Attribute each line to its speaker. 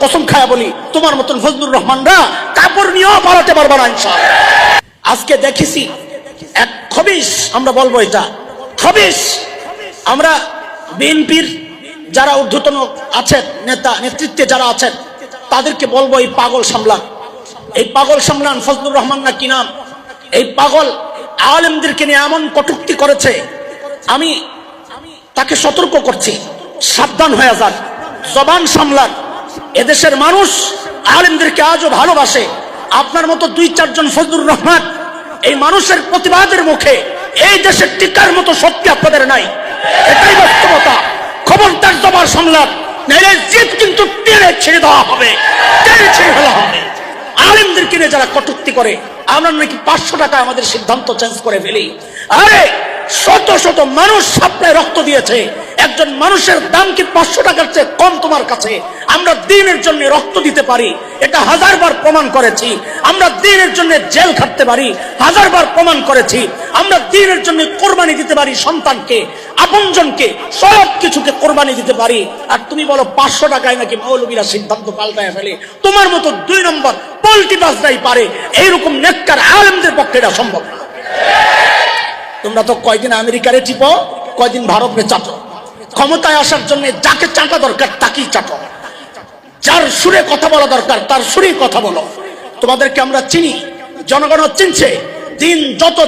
Speaker 1: কসম খায়া বলি, তোমার মতন ফজলুর রহমানরা কাপড় নিয়েও পালাতে পারবে না ইনশাআল্লাহ। আজকে দেখেছি এক খবিশ, আমরা বলবো এটা খবিশ, আমরা বিএনপির যারা ঊর্ধ্বতন আছেন, নেতা নেতৃত্বে যারা আছেন, তাদেরকে বলবো এই পাগল সামলান, এই পাগল সামলান। ফজলুর রহমান না কি নাম, এই পাগল আলেমদেরকে নিয়ে এমন কটূক্তি করেছে, আমি তাকে সতর্ক করছি, সাবধান হয়ে যান, জবান সামলান। এদেশের মানুষ আলেমদেরকে আজও ভালোবাসে। আপনার মতো 2-4 জন ফজলুর রহমান এই মানুষের প্রতিবাদের মুখে এই দেশের টিকার মতো শক্তি আপনাদের নাই, এটাই বাস্তবতা। খবরদার জবান সামলান, নাইলে জিদ কিন্তু টেনে ছেড়ে দেওয়া হবে, টেনে ছেড়ে ফেলা হবে। আলেমদেরকে নিয়ে যারা কটূক্তি করে, আমরা নাকি 500 টাকা আমাদের সিদ্ধান্ত চেঞ্জ করে ফেলি। আরে শত শত মানুষ সাপ্লায় রক্ত দিয়েছে, একজন মানুষের দাম কি 500 টাকার চেয়ে কম তোমার কাছে? আমরা দ্বীনের জন্য রক্ত দিতে পারি, এটা 1000 বার প্রমাণ করেছি। আমরা দ্বীনের জন্য জেল খাটতে পারি, 1000 বার প্রমাণ করেছি। আমরা দ্বীনের জন্য কোরবানি দিতে পারি, সন্তানকে, আপনজনকে, সব কিছুকে কোরবানি দিতে পারি। আর তুমি বলো 500 টাকায় নাকি মৌলবীরা সিদ্ধান্ত পাল্টায় ফেলে? তোমার মতো 2 নম্বর পল্টিবাজরাই পারে, এইরকম নেককার আলেমদের পক্ষে এটা সম্ভব না। তোমরা তো কয়দিন আমেরিকারে টিপো, কয়দিন ভারতে চাটো। ক্ষমতায় আসার জন্য যাকে চাটা দরকার তাকেই চাটো, যার সুরে কথা বলা দরকার তার সুরেই কথা বলো। তোমাদেরকে আমরা চিনি, জনগণ চিনছে। দিন যত